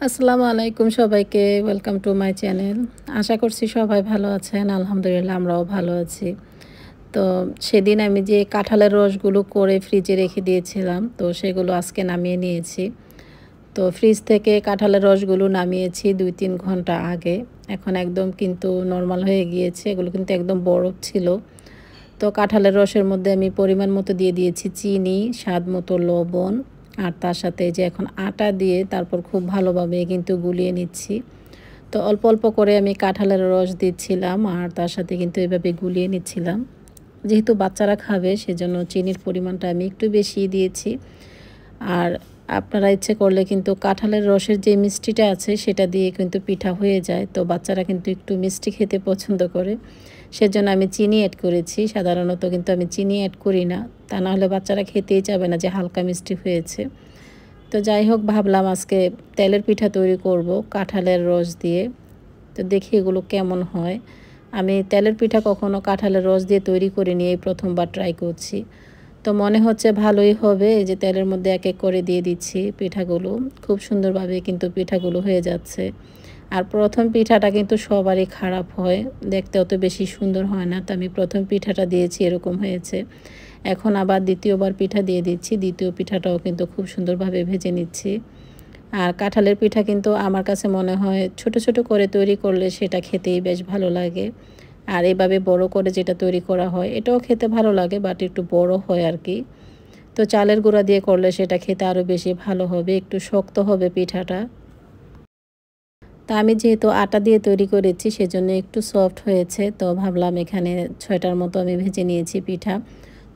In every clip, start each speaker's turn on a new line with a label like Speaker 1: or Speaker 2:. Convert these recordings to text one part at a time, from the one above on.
Speaker 1: আসসালামু আলাইকুম সবাইকে, ওয়েলকাম টু মাই চ্যানেল। আশা করছি সবাই ভালো আছেন। আলহামদুলিল্লাহ আমরাও ভালো আছি। তো সেদিন আমি যে কাঁঠালের রসগুলো করে ফ্রিজে রেখে দিয়েছিলাম, তো সেগুলো আজকে নামিয়ে নিয়েছি। তো ফ্রিজ থেকে কাঁঠালের রসগুলো নামিয়েছি ২-৩ ঘন্টা আগে। এখন একদম কিন্তু নরমাল হয়ে গিয়েছে। এগুলো কিন্তু একদম বরফ ছিল। তো কাঁঠালের রসের মধ্যে আমি পরিমাণ মতো দিয়ে দিয়েছি চিনি, স্বাদ মতো লবণ, আর তার সাথে যে এখন আটা দিয়ে তারপর খুব ভালোভাবে কিন্তু গুলিয়ে নিচ্ছি। তো অল্প অল্প করে আমি কাঁঠালের রস দিচ্ছিলাম আর তার সাথে কিন্তু এভাবে গুলিয়ে নিচ্ছিলাম। যেহেতু বাচ্চারা খাবে সেজন্য চিনির পরিমাণটা আমি একটু বেশিই দিয়েছি। আর আপনারা ইচ্ছে করলে কিন্তু কাঁঠালের রসের যে মিষ্টিটা আছে সেটা দিয়ে কিন্তু পিঠা হয়ে যায়। তো বাচ্চারা কিন্তু একটু মিষ্টি খেতে পছন্দ করে, সেজন্য আমি চিনি অ্যাড করেছি। সাধারণত কিন্তু আমি চিনি অ্যাড করি না, তা না হলে বাচ্চারা খেতেই চাবে না যে হালকা মিষ্টি হয়েছে। তো যাই হোক, ভাবলাম আজকে তেলের পিঠা তৈরি করব কাঁঠালের রস দিয়ে। তো দেখি এগুলো কেমন হয়। আমি তেলের পিঠা কখনো কাঁঠালের রস দিয়ে তৈরি করিনি, এই প্রথমবার ট্রাই করছি। তো মনে হচ্ছে ভালোই হবে। এই যে তেলের মধ্যে এক এক করে দিয়ে দিচ্ছি পিঠাগুলো। খুব সুন্দরভাবে কিন্তু পিঠাগুলো হয়ে যাচ্ছে। আর প্রথম পিঠাটা কিন্তু সবারই খারাপ হয়, দেখতে অত বেশি সুন্দর হয় না। তো আমি প্রথম পিঠাটা দিয়েছি, এরকম হয়েছে। এখন আবার দ্বিতীয়বার পিঠা দিয়ে দিচ্ছি। দ্বিতীয় পিঠাটাও কিন্তু খুব সুন্দরভাবে ভেজে নিচ্ছি। আর কাঁঠালের পিঠা কিন্তু আমার কাছে মনে হয় ছোট ছোট করে তৈরি করলে সেটা খেতেই বেশ ভালো লাগে। আর এভাবে বড় করে যেটা তৈরি করা হয় এটাও খেতে ভালো লাগে, বাট একটু বড় হয় আর কি। তো চালের গুঁড়া দিয়ে করলে সেটা খেতে আরও বেশি ভালো হবে, একটু শক্ত হবে পিঠাটা। তা আমি যেহেতু আটা দিয়ে তৈরি করেছি সেজন্য একটু সফট হয়েছে। তো ভাবলাম এখানে ৬টার মতো আমি ভেজে নিয়েছি পিঠা।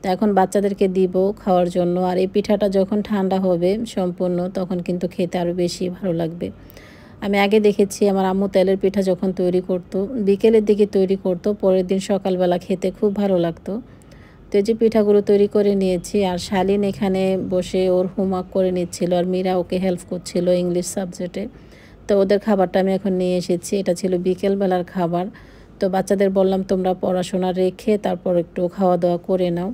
Speaker 1: তো এখন বাচ্চাদেরকে দিব খাওয়ার জন্য। আর এই পিঠাটা যখন ঠান্ডা হবে সম্পূর্ণ, তখন কিন্তু খেতে আরও বেশি ভালো লাগবে। আমি আগে দেখেছি আমার আম্মু তেলের পিঠা যখন তৈরি করতো, বিকেলের দিকে তৈরি করতো, পরের দিন সকালবেলা খেতে খুব ভালো লাগতো। তো এই যে পিঠাগুলো তৈরি করে নিয়েছি, আর শালীন এখানে বসে ওর হোমওয়ার্ক করে নিচ্ছিল, আর মীরা ওকে হেল্প করছিল ইংলিশ সাবজেক্টে। তো ওদের খাবারটা আমি এখন নিয়ে এসেছি, এটা ছিল বিকেলবেলার খাবার। তো বাচ্চাদের বললাম তোমরা পড়াশোনা রেখে তারপর একটু খাওয়া দাওয়া করে নাও।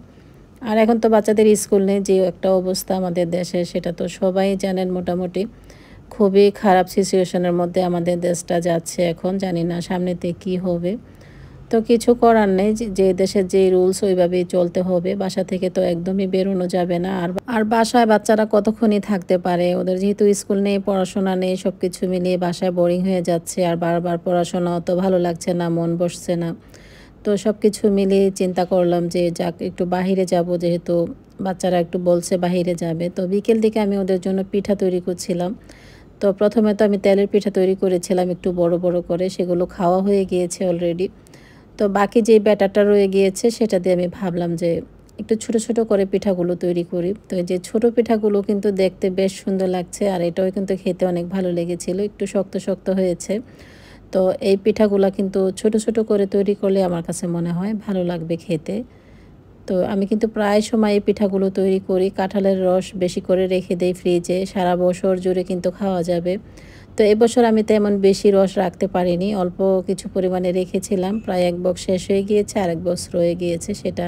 Speaker 1: আর এখন তো বাচ্চাদের স্কুল নেই, যে একটা অবস্থা আমাদের দেশে সেটা তো সবাই জানেন মোটামুটি। খুবই খারাপ সিচুয়েশনের মধ্যে আমাদের দেশটা যাচ্ছে এখন, জানি না সামনেতে কি হবে। তো কিছু করার নেই, যে দেশের যেই রুলস ওইভাবেই চলতে হবে। বাসা থেকে তো একদমই বেরোনো যাবে না। আর বাসায় বাচ্চারা কতক্ষণই থাকতে পারে, ওদের যেহেতু স্কুল নেই, পড়াশোনা নেই, সব কিছু মিলিয়ে বাসায় বোরিং হয়ে যাচ্ছে। আর বারবার পড়াশোনাও তো ভালো লাগছে না, মন বসছে না। তো সব কিছু মিলিয়ে চিন্তা করলাম যে যাক একটু বাহিরে যাব, যেহেতু বাচ্চারা একটু বলছে বাহিরে যাবে। তো বিকেল দিকে আমি ওদের জন্য পিঠা তৈরি করছিলাম। তো প্রথমে তো আমি তেলের পিঠা তৈরি করেছিলাম একটু বড় বড় করে, সেগুলো খাওয়া হয়ে গিয়েছে অলরেডি। তো বাকি যে ব্যাটারটা রয়ে গিয়েছে সেটা দিয়ে আমি ভাবলাম যে একটু ছোট ছোট করে পিঠাগুলো তৈরি করি। তো এই যে ছোট পিঠাগুলো কিন্তু দেখতে বেশ সুন্দর লাগছে, আর এটাও কিন্তু খেতে অনেক ভালো লেগেছিল, একটু শক্ত শক্ত হয়েছে। তো এই পিঠাগুলা কিন্তু ছোট ছোট করে তৈরি করলে আমার কাছে মনে হয় ভালো লাগবে খেতে। তো আমি কিন্তু প্রায় সময় এই পিঠাগুলো তৈরি করি। কাঁঠালের রস বেশি করে রেখে দেই ফ্রিজে, সারা বছর জুড়ে কিন্তু খাওয়া যাবে। তো এবছর আমি তেমন বেশি রস রাখতে পারিনি, অল্প কিছু পরিমাণে রেখেছিলাম। প্রায় ১ বক্স শেষ হয়ে গিয়েছে, আর ১ বক্স রয়ে গিয়েছে। সেটা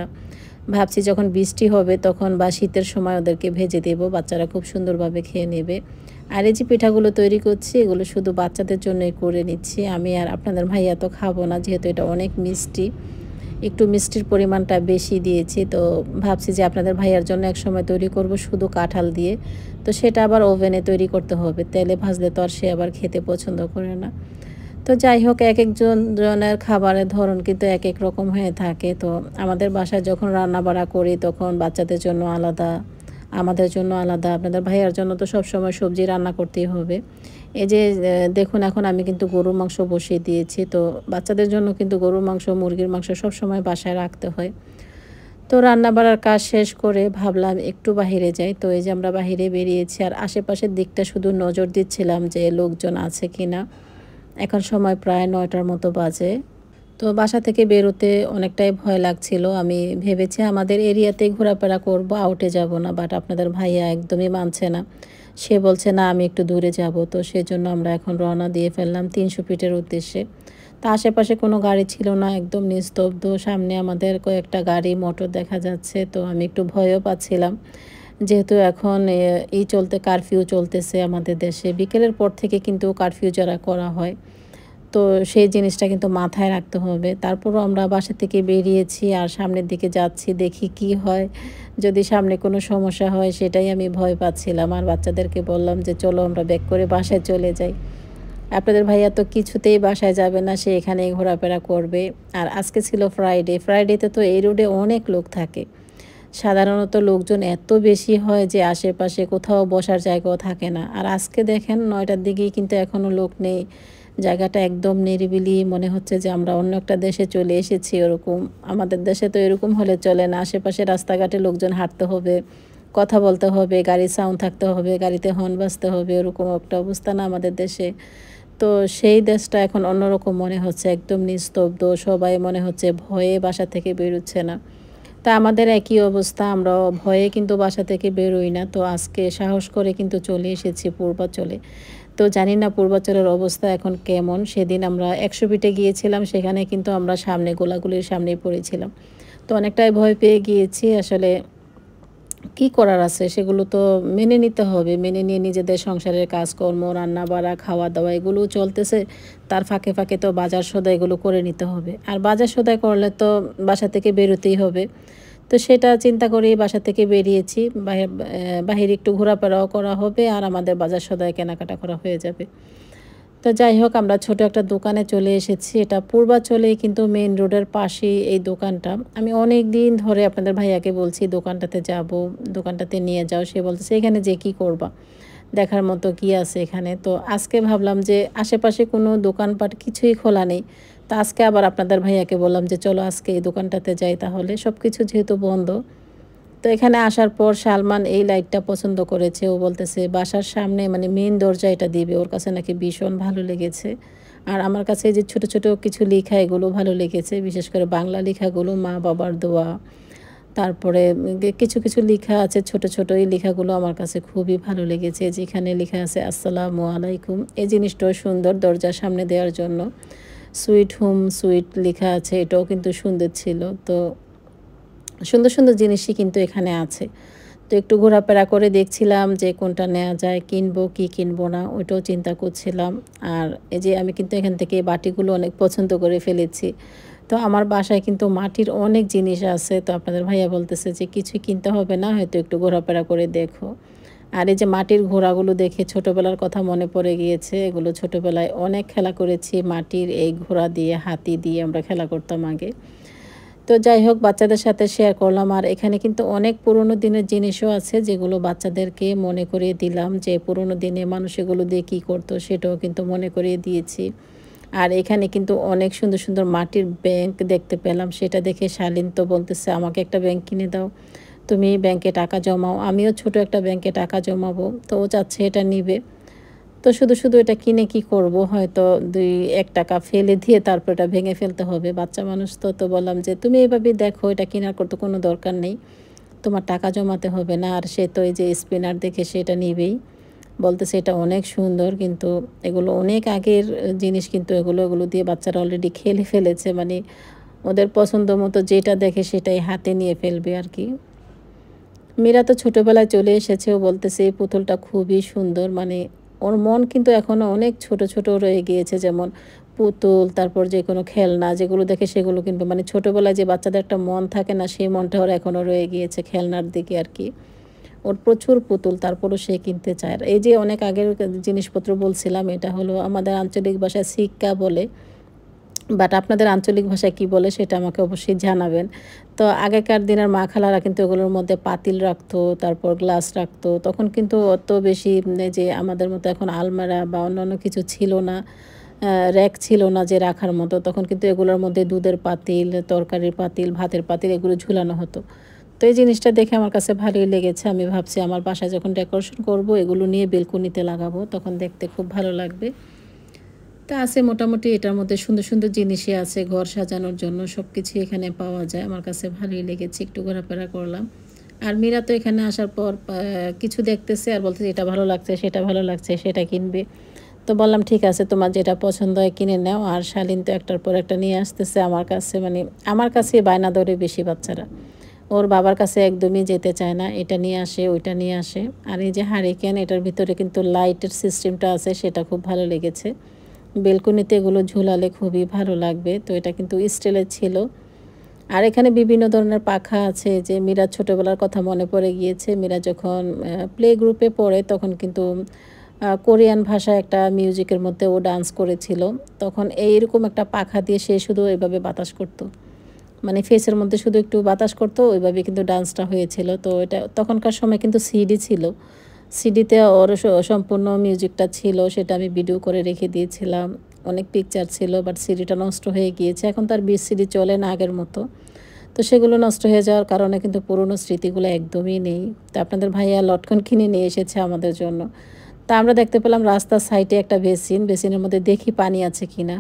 Speaker 1: ভাবছি যখন বৃষ্টি হবে তখন বা শীতের সময় ওদেরকে ভেজে দেব, বাচ্চারা খুব সুন্দরভাবে খেয়ে নেবে। আর এই যে পিঠাগুলো তৈরি করছি এগুলো শুধু বাচ্চাদের জন্যই করে নিচ্ছি। আমি আর আপনাদের ভাইয়া তো খাবো না, যেহেতু এটা অনেক মিষ্টি। একটু মিষ্টির পরিমাণটা বেশি দিয়েছি। তো ভাবছি যে আপনাদের ভাইয়ার জন্য একসময় তৈরি করব শুধু কাঁঠাল দিয়ে। তো সেটা আবার ওভেনে তৈরি করতে হবে, তেলে ভাজলে তো আর সে আবার খেতে পছন্দ করে না। তো যাই হোক, জনের খাবারের ধরন কিন্তু এক এক রকম হয়ে থাকে। তো আমাদের বাসায় যখন রান্নাবাড়া করি তখন বাচ্চাদের জন্য আলাদা, আমাদের জন্য আলাদা। আপনাদের ভাইয়ার জন্য তো সবসময় সবজি রান্না করতেই হবে। এই যে দেখুন এখন আমি কিন্তু গরুর মাংস বসিয়ে দিয়েছি। তো বাচ্চাদের জন্য কিন্তু গরুর মাংস, মুরগির মাংস সবসময় বাসায় রাখতে হয়। তো রান্নাবাড়ার কাজ শেষ করে ভাবলাম একটু বাহিরে যাই। তো এই যে আমরা বাহিরে বেরিয়েছি, আর আশেপাশের দিকটা শুধু নজর দিচ্ছিলাম যে লোকজন আছে কিনা। এখন সময় প্রায় ৯টার মতো বাজে। তো বাসা থেকে বেরোতে অনেকটাই ভয় লাগছিল। আমি ভেবেছি আমাদের এরিয়াতেই ঘোরাফেরা করব, আউটে যাব না। বাট আপনাদের ভাইয়া একদমই মানছে না। সে বলছে না আমি একটু দূরে যাব। তো সেজন্য আমরা এখন রওনা দিয়ে ফেললাম ৩০০ ফিটের উদ্দেশ্যে। তা আশেপাশে কোনো গাড়ি ছিল না, একদম নিস্তব্ধ। সামনে আমাদের কয়েকটা গাড়ি মোটর দেখা যাচ্ছে। তো আমি একটু ভয়ও পাচ্ছিলাম যেহেতু এখন চলতে কারফিউ চলতেছে আমাদের দেশে, বিকেলের পর থেকে কিন্তু কারফিউ যারা করা হয়। তো সেই জিনিসটা কিন্তু মাথায় রাখতে হবে। তারপরও আমরা বাসা থেকে বেরিয়েছি আর সামনের দিকে যাচ্ছি, দেখি কি হয়। যদি সামনে কোনো সমস্যা হয় সেটাই আমি ভয় পাচ্ছিলাম। আর বাচ্চাদেরকে বললাম যে, "চলো আমরা ব্যাক করে বাসায় চলে যাই।" আপনাদের ভাইয়া তো কিছুতেই বাসায় যাবে না, সে এখানেই ঘোরাফেরা করবে। আর আজকে ছিল ফ্রাইডে। ফ্রাইডেতে তো এই রোডে অনেক লোক থাকে। সাধারণত লোকজন এত বেশি হয় যে আশেপাশে কোথাও বসার জায়গাও থাকে না। আর আজকে দেখেন ৯টার দিকেই কিন্তু এখনও লোক নেই। জায়গাটা একদম নিরিবিলি, মনে হচ্ছে যে আমরা অন্য একটা দেশে চলে এসেছি ওরকম। আমাদের দেশে তো এরকম হলে চলে না। আশেপাশে রাস্তাঘাটে লোকজন হাঁটতে হবে, কথা বলতে হবে, গাড়ির সাউন্ড থাকতে হবে, গাড়িতে হর্ন বাজতে হবে, ওরকম একটা অবস্থা না আমাদের দেশে। তো সেই দেশটা এখন অন্যরকম মনে হচ্ছে, একদম নিস্তব্ধ। সবাই মনে হচ্ছে ভয়ে বাসা থেকে বেরোচ্ছে না। তা আমাদের একই অবস্থা, আমরাও ভয়ে কিন্তু বাসা থেকে বেরোই না। তো আজকে সাহস করে কিন্তু চলে এসেছি পূর্বাচলে। তো জানি না পূর্বাচলের অবস্থা এখন কেমন। সেদিন আমরা ১০০ ফিটে গিয়েছিলাম, সেখানে কিন্তু আমরা সামনে গোলাগুলির সামনেই পড়েছিলাম। তো অনেকটাই ভয় পেয়ে গিয়েছি। আসলে কি করার আছে, সেগুলো তো মেনে নিতে হবে। মেনে নিয়ে নিজেদের সংসারের কাজকর্ম, রান্না-বাড়া, খাওয়া-দাওয়া এগুলোও চলতেছে। তার ফাঁকে, ফাঁকে তো বাজার সদাই এগুলো করে নিতে হবে। আর বাজার সদাই করলে তো বাসা থেকে বেরোতেই হবে। তো সেটা চিন্তা করেই বাসা থেকে বেরিয়েছি। বাহিরে একটু ঘোরাফেরাও করা হবে আর আমাদের বাজার সদাই কেনাকাটা করা হয়ে যাবে। তো যাই হোক, আমরা ছোট একটা দোকানে চলে এসেছি। এটা পূর্বাচলেই কিন্তু মেইন রোডের পাশেই এই দোকানটা। আমি অনেকদিন ধরে আপনাদের ভাইয়াকে বলছি দোকানটাতে যাব, দোকানটাতে নিয়ে যাও। সে বলতেছে, "এখানে যেয়ে কি করবা? দেখার মতো কি আছে এখানে?" তো আজকে ভাবলাম যে আশেপাশে কোনো দোকানপাট কিছুই খোলা নেই। তো আজকে আবার আপনাদের ভাইয়াকে বললাম যে, "চলো আজকে এই দোকানটাতে যাই তাহলে।" সবকিছু যেহেতু বন্ধ। তো এখানে আসার পর সালমান এই লাইটটা পছন্দ করেছে। ও বলতেছে বাসার সামনে মানে মেইন দরজা এটা দিবে। ওর কাছে নাকি ভীষণ ভালো লেগেছে। আর আমার কাছে এই যে ছোট, ছোট কিছু লিখা এগুলো ভালো লেগেছে। বিশেষ করে বাংলা লেখাগুলো, মা-বাবার দোয়া। তারপরে কিছু, কিছু লিখা আছে ছোট, ছোট। এই লেখাগুলো আমার কাছে খুবই ভালো লেগেছে। যেখানে লেখা আছে আসসালামু আলাইকুম। এই জিনিসটাও সুন্দর দরজার সামনে দেওয়ার জন্য। সুইট হোম সুইট লেখা আছে, এটাও কিন্তু সুন্দর ছিল। তো সুন্দর, সুন্দর জিনিসই কিন্তু এখানে আছে। তো একটু ঘোরাফেরা করে দেখছিলাম যে কোনটা নেয়া যায়, কিনবো কি কিনবো না ওইটাও চিন্তা করছিলাম। আর এই যে আমি কিন্তু এখান থেকে বাটিগুলো অনেক পছন্দ করে ফেলেছি। তো আমার বাসায় কিন্তু মাটির অনেক জিনিস আছে। তো আপনাদের ভাইয়া বলতেছে যে, "কিছুই কিনতে হবে না, হয়তো একটু ঘোরাফেরা করে দেখো।" আর এই যে মাটির ঘোড়াগুলো দেখে ছোটোবেলার কথা মনে পড়ে গিয়েছে। এগুলো ছোটোবেলায় অনেক খেলা করেছি। মাটির এই ঘোড়া দিয়ে, হাতি দিয়ে আমরা খেলা করতাম আগে। তো যাই হোক, বাচ্চাদের সাথে শেয়ার করলাম। আর এখানে কিন্তু অনেক পুরনো দিনের জিনিসও আছে যেগুলো বাচ্চাদেরকে মনে করিয়ে দিলাম যে পুরনো দিনে মানুষ এগুলো দিয়ে কী করতো সেটাও কিন্তু মনে করিয়ে দিয়েছি। আর এখানে কিন্তু অনেক সুন্দর, সুন্দর মাটির ব্যাংক দেখতে পেলাম। সেটা দেখে শালীন তো বলতেছে, "আমাকে একটা ব্যাংক কিনে দাও। তুমি ব্যাংকে টাকা জমাও। আমিও ছোট একটা ব্যাংকে টাকা জমাবো।" তো ও চাচ্ছে এটা নিবে। তো শুধু, শুধু এটা কিনে কি করব? হয়তো ৳১ ফেলে দিয়ে তারপর এটা ভেঙে ফেলতে হবে। বাচ্চা মানুষ তো। তো বললাম যে, "তুমি এভাবেই দেখো, এটা কেনার তো কোনো দরকার নেই। তোমার টাকা জমাতে হবে না।" আর সে তো এই যে স্পিনার দেখে সেটা নিবেই। বলতেছে এটা অনেক সুন্দর, কিন্তু এগুলো অনেক আগের জিনিস, কিন্তু এগুলো দিয়ে বাচ্চারা অলরেডি খেলে ফেলেছে। মানে ওদের পছন্দ মতো যেটা দেখে সেটাই হাতে নিয়ে ফেলবে আরকি। মীরা তো ছোটবেলায় চলে এসেছে। ও বলতেছে এই পুতুলটা খুবই সুন্দর। মানে ওর মন কিন্তু এখনো অনেক ছোট, ছোট রয়ে গিয়েছে। যেমন পুতুল, তারপর যেকোনো খেলনা যেগুলো দেখে সেগুলো কিনবে। মানে ছোটবেলায় যে বাচ্চাদের একটা মন থাকে না, সেই মনটা ওর এখনো রয়ে গিয়েছে খেলনার দিকে আরকি। ওর প্রচুর পুতুল, তারপরও সে কিনতে চায়। আর এই যে অনেক আগের জিনিসপত্র বলছিলাম, এটা হলো আমাদের আঞ্চলিক ভাষায় সিক্কা বলে। বাট আপনাদের আঞ্চলিক ভাষায় কী বলে সেটা আমাকে অবশ্যই জানাবেন। তো আগেকার দিনের মা খালারা কিন্তু ওগুলোর মধ্যে পাতিল রাখতো, তারপর গ্লাস রাখতো। তখন কিন্তু অত বেশি এই যে আমাদের মতো এখন আলমারা বা অন্যান্য কিছু ছিল না, র‍্যাক ছিল না যে রাখার মতো। তখন কিন্তু এগুলোর মধ্যে দুধের পাতিল, তরকারির পাতিল, ভাতের পাতিল এগুলো ঝুলানো হতো। তো এই জিনিসটা দেখে আমার কাছে ভালোই লেগেছে। আমি ভাবছি আমার বাসায় যখন ডেকোরেশন করব এগুলো নিয়ে বেলকনিতে লাগাবো, তখন দেখতে খুব ভালো লাগবে। তা আছে মোটামুটি, এটার মধ্যে সুন্দর, সুন্দর জিনিসই আছে ঘর সাজানোর জন্য। সবকিছুই এখানে পাওয়া যায়। আমার কাছে ভালোই লেগেছে। একটু ঘোরাফেরা করলাম। আর মীরা তো এখানে আসার পর কিছু দেখতেছে আর বলতেছে এটা ভালো লাগছে, সেটা ভালো লাগছে, সেটা কিনবে। তো বললাম ঠিক আছে, তোমার যেটা পছন্দ হয় কিনে নাও। আর শালীন তো একটার পর একটা নিয়ে আসতেছে আমার কাছে। মানে আমার কাছেই বায়না ধরে বেশি বাচ্চারা। ওর বাবার কাছে একদমই যেতে চায় না, এটা নিয়ে আসে ওইটা নিয়ে আসে। আর এই যে হারিকেন, এটার ভিতরে কিন্তু লাইটের সিস্টেমটা আছে, সেটা খুব ভালো লেগেছে। বেলকনিতে এগুলো ঝুলালে খুবই ভালো লাগবে। তো এটা কিন্তু স্টিলের ছিল। আর এখানে বিভিন্ন ধরনের পাখা আছে। যে মীরার ছোটোবেলার কথা মনে পড়ে গিয়েছে। মীরা যখন প্লে গ্রুপে পড়ে তখন কিন্তু কোরিয়ান ভাষায় একটা মিউজিকের মধ্যে ও ডান্স করেছিল। তখন এইরকম একটা পাখা দিয়ে সে শুধু এভাবে বাতাস করতো, মানে ফেসের মধ্যে শুধু একটু বাতাস করতো, ওইভাবে কিন্তু ডান্সটা হয়েছিল। তো এটা তখনকার সময় কিন্তু সিডি ছিল, সিডিতে ওর সম্পূর্ণ মিউজিকটা ছিল, সেটা আমি ভিডিও করে রেখে দিয়েছিলাম। অনেক পিকচার ছিল, বাট সিডিটা নষ্ট হয়ে গিয়েছে। এখন তার 20 সিডি চলে না আগের মতো। তো সেগুলো নষ্ট হয়ে যাওয়ার কারণে কিন্তু পুরনো স্মৃতিগুলো একদমই নেই। তো আপনাদের ভাইয়া লটকন কিনে নিয়ে এসেছে আমাদের জন্য। তা আমরা দেখতে পেলাম রাস্তার সাইডে একটা বেসিন, বেসিনের মধ্যে দেখি পানি আছে কিনা।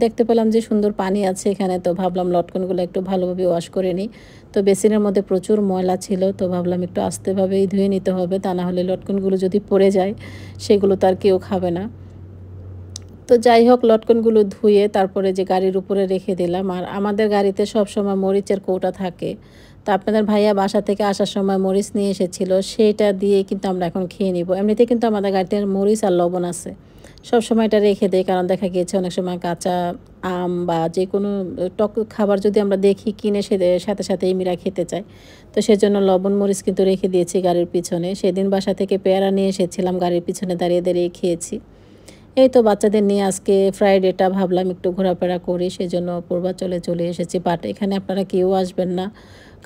Speaker 1: দেখতে পেলাম যে সুন্দর পানি আছে এখানে। তো ভাবলাম লটকনগুলো একটু ভালোভাবে ওয়াশ করে নিই। তো বেসিনের মধ্যে প্রচুর ময়লা ছিল, তো ভাবলাম একটু আস্তেভাবেই ধুয়ে নিতে হবে, তা না হলে লটকনগুলো যদি পড়ে যায় সেগুলো তো আর কেউ খাবে না। তো যাই হোক, লটকনগুলো ধুয়ে তারপরে যে গাড়ির উপরে রেখে দিলাম। আর আমাদের গাড়িতে সবসময় মরিচের কৌটা থাকে। তো আপনাদের ভাইয়া বাসা থেকে আসার সময় মরিচ নিয়ে এসেছিল, সেইটা দিয়ে কিন্তু আমরা এখন খেয়ে নিব। এমনিতে কিন্তু আমাদের গাড়িতে মরিচ আর লবণ আছে, সবসময় এটা রেখে দেয়। কারণ দেখা গিয়েছে অনেক সময় কাঁচা আম বা যে কোনো টক খাবার যদি আমরা দেখি কিনে, সাথে সাথে মিরা খেতে চায়। তো সেজন্য লবণ মরিচ কিন্তু রেখে দিয়েছি গাড়ির পিছনে। সেদিন বাসা থেকে পেয়ারা নিয়ে এসেছিলাম, গাড়ির পিছনে দাঁড়িয়ে দাঁড়িয়ে খেয়েছি। এই তো বাচ্চাদের নিয়ে আজকে ফ্রাইডেটা ভাবলাম একটু ঘোরাফেরা করি, সেজন্য পূর্বাচলে চলে এসেছি। বাট এখানে আপনারা কেউ আসবেন না,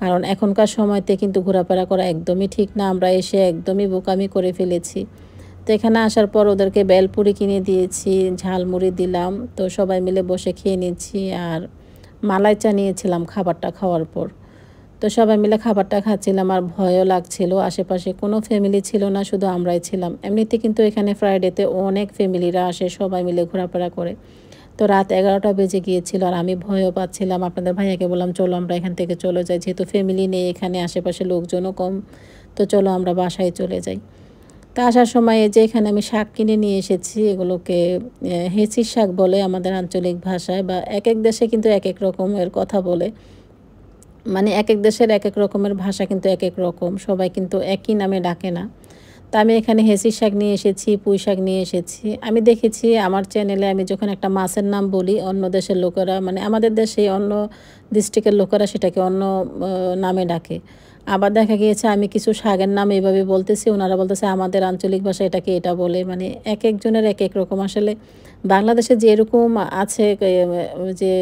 Speaker 1: কারণ এখনকার সময়তে কিন্তু ঘোরাফেরা করা একদমই ঠিক না। আমরা এসে একদমই বোকামি করে ফেলেছি। তো এখানে আসার পর ওদেরকে বেলপুরি কিনে দিয়েছি, ঝালমুড়ি দিলাম। তো সবাই মিলে বসে খেয়ে নিচ্ছি। আর মালাই চা নিয়েছিলাম খাবারটা খাওয়ার পর। তো সবাই মিলে খাবারটা খাচ্ছিলাম, আর ভয়ও লাগছিল। আশেপাশে কোনো ফ্যামিলি ছিল না, শুধু আমরাই ছিলাম। এমনিতে কিন্তু এখানে ফ্রাইডেতে অনেক ফ্যামিলিরা আসে, সবাই মিলে ঘোরাফেরা করে। তো রাত 11টা বেজে গিয়েছিল, আর আমি ভয়ও পাচ্ছিলাম। আপনাদের ভাইয়াকে বললাম চলো আমরা এখান থেকে চলে যাই, যেহেতু ফ্যামিলি নেই এখানে, আশেপাশে লোকজনও কম। তো চলো আমরা বাসায় চলে যাই। তা আসার সময় এই যে এখানে আমি শাক কিনে নিয়ে এসেছি। এগুলোকে হেঁচির শাক বলে আমাদের আঞ্চলিক ভাষায়, বা এক এক দেশে কিন্তু এক এক রকমের কথা বলে। মানে এক এক দেশের এক এক রকমের ভাষা কিন্তু এক এক রকম, সবাই কিন্তু একই নামে ডাকে না। তা আমি এখানে হেঁচির শাক নিয়ে এসেছি, পুঁই শাক নিয়ে এসেছি। আমি দেখেছি আমার চ্যানেলে আমি যখন একটা মাছের নাম বলি, অন্য দেশের লোকেরা, মানে আমাদের দেশে অন্য ডিস্ট্রিক্টের লোকেরা সেটাকে অন্য নামে ডাকে। আবার দেখা গিয়েছে আমি কিছু শাকের নাম এইভাবে বলতেছি, ওনারা বলতেছে আমাদের আঞ্চলিক ভাষা এটাকে এটা বলে। মানে এক একজনের এক এক রকম। আসলে বাংলাদেশে যেরকম আছে যে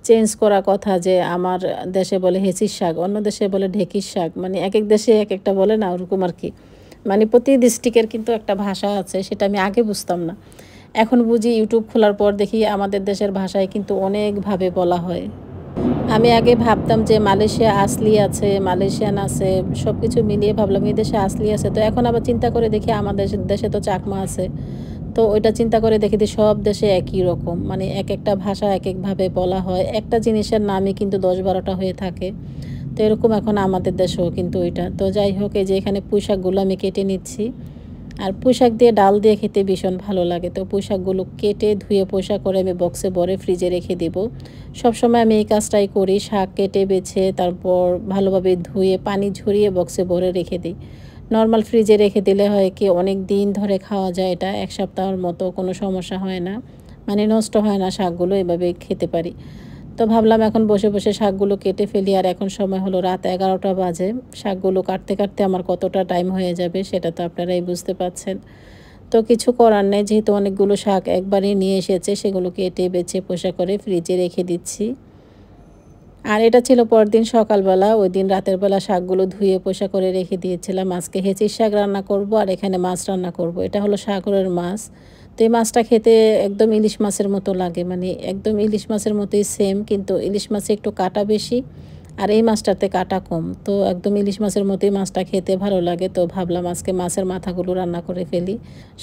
Speaker 1: চেঞ্জ করা কথা, যে আমার দেশে বলে হেঁচির শাক, অন্য দেশে বলে ঢেঁকির শাক, মানে এক এক দেশে এক একটা বলে না, ওরকম আর কি। মানে প্রতি ডিস্ট্রিক্টের কিন্তু একটা ভাষা আছে, সেটা আমি আগে বুঝতাম না। এখন বুঝি, ইউটিউব খোলার পর দেখি আমাদের দেশের ভাষায় কিন্তু অনেকভাবে বলা হয়। আমি আগে ভাবতাম যে মালয়েশিয়া আসলি আছে, মালয়েশিয়ান আছে, সব কিছু মিলিয়ে ভাবলাম এই দেশে আসলি আছে। তো এখন আবার চিন্তা করে দেখি আমাদের দেশে তো চাকমা আছে। তো ওইটা চিন্তা করে দেখি যে সব দেশে একই রকম, মানে এক একটা ভাষা এক একভাবে বলা হয়। একটা জিনিসের নামই কিন্তু 10-12টা হয়ে থাকে। তো এরকম এখন আমাদের দেশেও কিন্তু ওইটা। তো যাই হোক, এই যে এখানে পুঁইশাকগুলো আমি কেটে নিচ্ছি। আর পুঁইশাক দিয়ে ডাল দিয়ে খেতে ভীষণ ভালো লাগে। তো পুঁইশাকগুলো কেটে ধুয়ে পরিষ্কার করে আমি বক্সে ভরে ফ্রিজে রেখে দেব। সবসময় আমি এই কাজটাই করি, শাক কেটে বেছে তারপর ভালোভাবে ধুয়ে পানি ঝরিয়ে বক্সে ভরে রেখে দিই। নর্মাল ফ্রিজে রেখে দিলে হয় কি, অনেক দিন ধরে খাওয়া যায়, এটা 1 সপ্তাহের মতো কোনো সমস্যা হয় না, মানে নষ্ট হয় না, শাকগুলো এভাবে খেতে পারি। তো ভাবলাম এখন বসে বসে শাকগুলো কেটে ফেলি। আর এখন সময় হলো রাত 11টা বাজে। শাকগুলো কাটতে কাটতে আমার কতটা টাইম হয়ে যাবে সেটা তো আপনারাই বুঝতে পারছেন। তো কিছু করার নেই, যেহেতু অনেকগুলো শাক একবারই নিয়ে এসেছে, সেগুলো কেটে বেছে পরিষ্কার করে ফ্রিজে রেখে দিচ্ছি। আর এটা ছিল পরদিন সকালবেলা। ওই দিন রাতের বেলা শাকগুলো ধুয়ে পরিষ্কার করে রেখে দিয়েছিলাম। আজকে হেঁচির শাক রান্না করব, আর এখানে মাছ রান্না করব। এটা হলো সাগরের মাছ। তো এই মাছটা খেতে একদম ইলিশ মাছের মতো লাগে, মানে একদম ইলিশ মাছের মতোই সেম, কিন্তু ইলিশ মাছে একটু কাঁটা বেশি, আর এই মাছটাতে কাঁটা কম। তো একদম ইলিশ মাছের মতোই মাছটা খেতে ভালো লাগে। তো ভাবলাম আজকে মাছের মাথাগুলো রান্না করে ফেলি।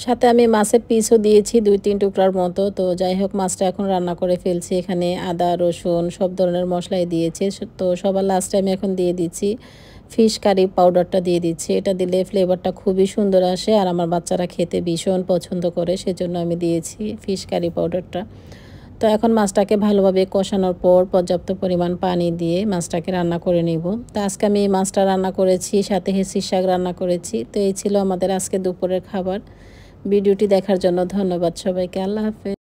Speaker 1: সাথে আমি মাছের পিসও দিয়েছি 2-3 টুকরার মতো। তো যাই হোক, মাছটা এখন রান্না করে ফেলছি। এখানে আদা রসুন সব ধরনের মশলাই দিয়েছি। তো সবার লাস্টে আমি এখন দিয়ে দিচ্ছি ফিশ কারি পাউডারটা দিয়ে দিচ্ছি। এটা দিলে ফ্লেভারটা খুবই সুন্দর আসে, আর আমার বাচ্চারা খেতে ভীষণ পছন্দ করে, সেজন্য আমি দিয়েছি ফিশ কারি পাউডারটা। তো এখন মাছটাকে ভালোভাবে কষানোর পর পর্যাপ্ত পরিমাণ পানি দিয়ে মাছটাকে রান্না করে নিব। তো আজকে আমি এই মাছটা রান্না করেছি, সাথে হেঁচির শাক রান্না করেছি। তো এই ছিল আমাদের আজকে দুপুরের খাবার। ভিডিওটি দেখার জন্য ধন্যবাদ সবাইকে। আল্লাহ হাফেজ।